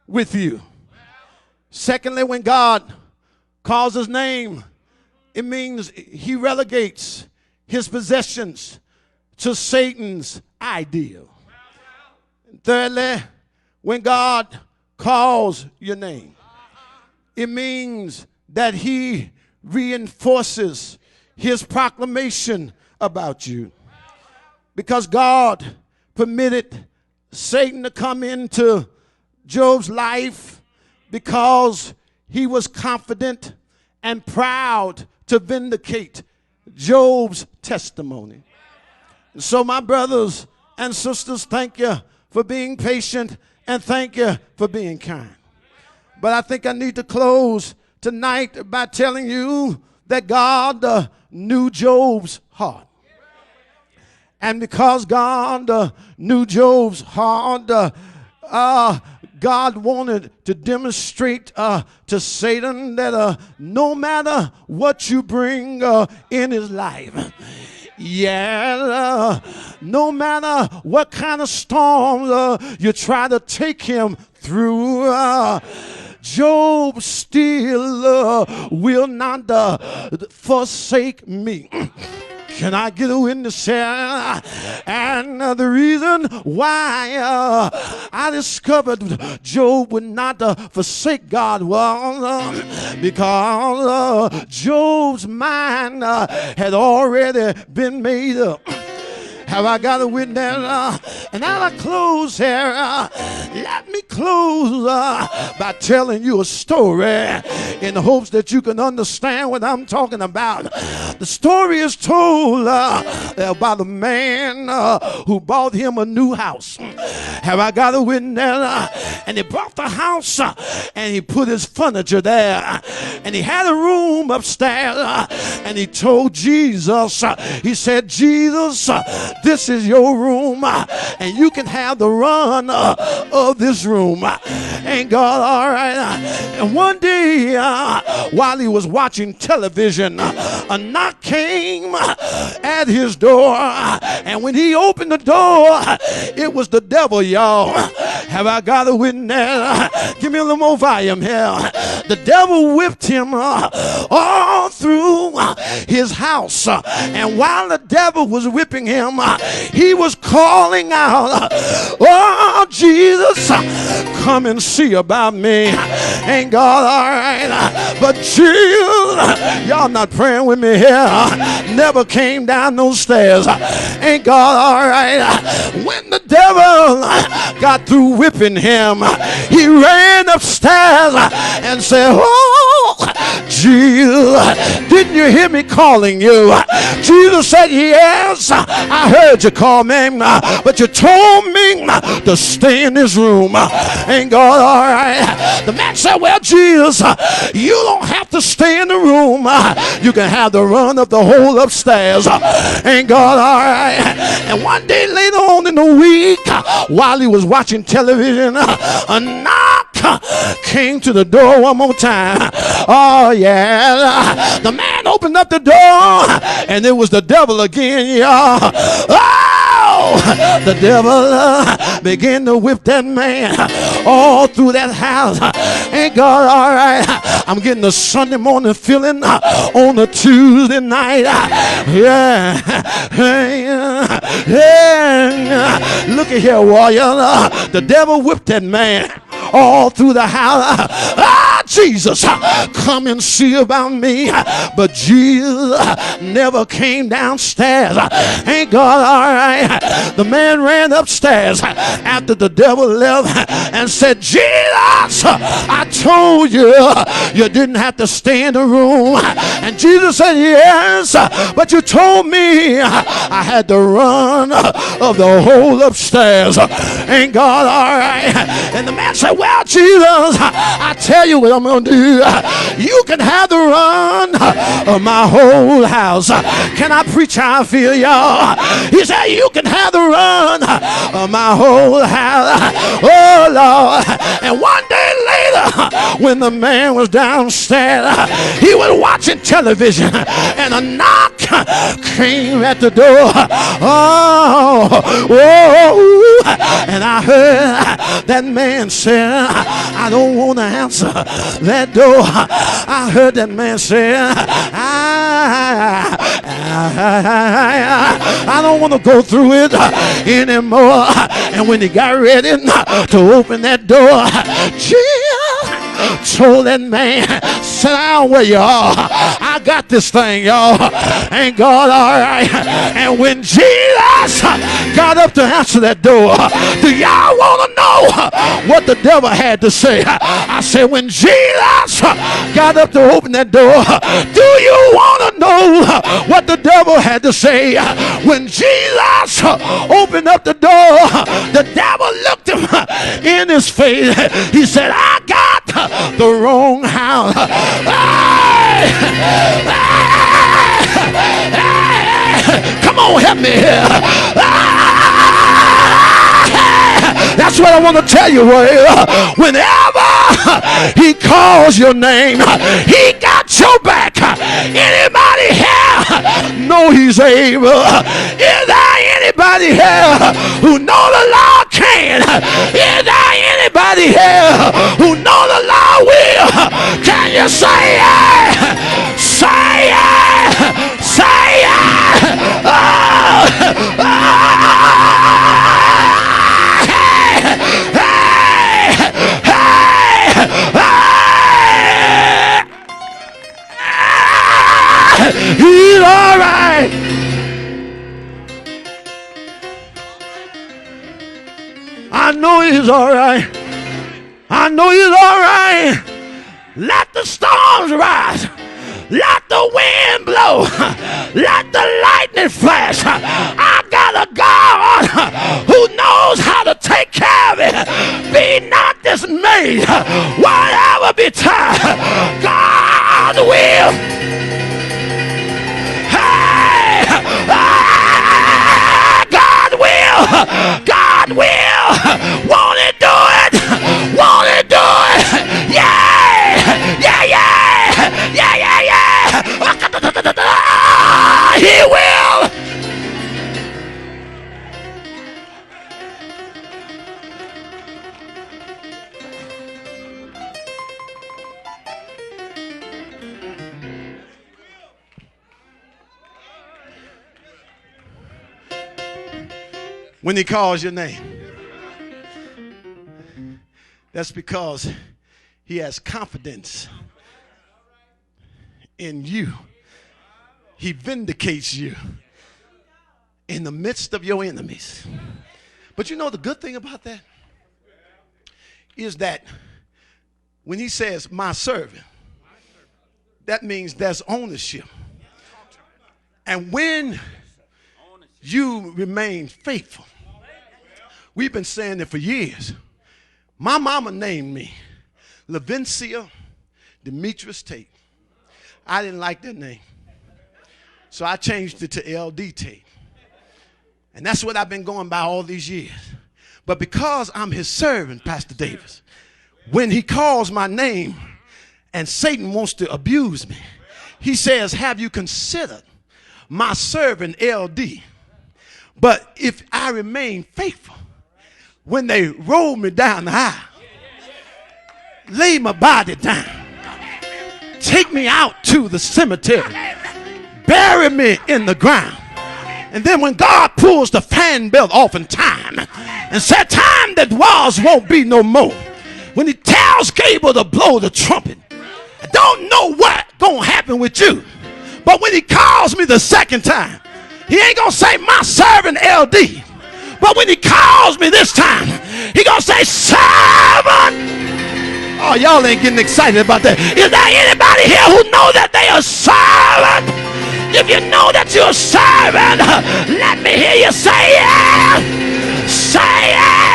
with you. Secondly, when God calls his name, it means he relegates his possessions to Satan's ideal. And thirdly, when God calls your name, it means that he reinforces his proclamation about you. Because God permitted Satan to come into Job's life because he was confident and proud to vindicate Job's testimony. And so, my brothers and sisters, thank you for being patient and thank you for being kind. But I think I need to close tonight by telling you that God knew Job's heart. And because God knew Job's heart, God wanted to demonstrate to Satan that no matter what you bring in his life, no matter what kind of storms you try to take him through, Job still will not forsake me. Can I get a witness here? And the reason why I discovered Job would not forsake God was because Job's mind had already been made up. Have I got a witness? And as I close here, let me close by telling you a story in the hopes that you can understand what I'm talking about. The story is told about a man who bought him a new house. Have I got a witness? And he bought the house and he put his furniture there. And he had a room upstairs and he told Jesus, he said, Jesus, this is your room, and you can have the run of this room. Ain't God all right? And one day, while he was watching television, a knock came at his door, and when he opened the door, it was the devil, y'all. Have I got a witness? Give me a little more volume here. The devil whipped him all through his house, and while the devil was whipping him, he was calling out, oh, Jesus, come and see about me. Ain't God all right? But Jesus, y'all not praying with me here, never came down those stairs. Ain't God all right? When the devil got through whipping him, he ran upstairs and said, oh, Jesus, didn't you hear me calling you? Jesus said, yes, I heard you call me, but you told me to stay in this room. Ain't God all right? The man said, well, Jesus, you don't have to stay in the room. You can have the run of the whole upstairs. Ain't God all right? And one day later on in the week, while he was watching television, a knock came to the door one more time. Oh, yeah. The man opened up the door, and it was the devil again, y'all. Oh, the devil began to whip that man all through that house. Ain't God all right? I'm getting a Sunday morning feeling on a Tuesday night. Yeah. Look at here, warrior. The devil whipped that man all through the house. Jesus, come and see about me. But Jesus never came downstairs. Ain't God all right? The man ran upstairs after the devil left and said, Jesus, I told you you didn't have to stay in the room. And Jesus said, yes, but you told me I had to run of the whole upstairs. Ain't God all right? And the man said, well, Jesus, I tell you what I'm going to do. You can have the run of my whole house. Can I preach how I feel, y'all? He said, you can have the run of my whole house. Oh, Lord. And one day later, when the man was downstairs, he was watching television, and a knock came at the door. Oh, and I heard that man say, I don't want to answer that door. I heard that man say, I don't want to go through it anymore. And when he got ready to open that door, Jesus told that man, sit down where you are. I got this thing, y'all. Ain't God all right? And when Jesus got up to answer that door, do y'all want to know what the devil had to say? I said, when Jesus got up to open that door, do you want to know what the devil had to say? When Jesus opened up the door, the devil looked him in his face. He said, I got the wrong house. Hey! Hey! Come on, help me here. That's what I want to tell you, Ray. Whenever he calls your name, he got your back. Anybody here know he's able? Is there anybody here who know the Lord can? Is there anybody here who know the Lord will? Can you say it? Say it! Say it! Oh, he's all right. I know he's all right. I know he's all right. Let the storms rise. Let the wind blow. Let the lightning flash. I got a God who knows how to take care of it. Be not dismayed. Whatever betide, God will. Hey! God will. God will. Won't he do it? Won't he do it? Yeah! Yeah, yeah! Yeah, yeah, yeah! He will! When he calls your name, that's because he has confidence in you. He vindicates you in the midst of your enemies. But you know the good thing about that is that when he says my servant, that means there's ownership. And when you remain faithful, we've been saying it for years. My mama named me Levincia Demetrius Tate. I didn't like that name, so I changed it to LD Tate. And that's what I've been going by all these years. But because I'm his servant, Pastor Davis, when he calls my name and Satan wants to abuse me, he says, have you considered my servant LD? But if I remain faithful, when they roll me down the aisle, lay my body down, take me out to the cemetery, bury me in the ground, and then when God pulls the fan belt off in time and said time that was won't be no more, when he tells Gable to blow the trumpet, I don't know what's going to happen with you, but when he calls me the second time, he ain't going to say my servant LD, but when he calls me this time, he going to say servant. Oh, y'all ain't getting excited about that. Is there anybody here who know that they are servant? If you know that you're a servant, let me hear you say it. Say it.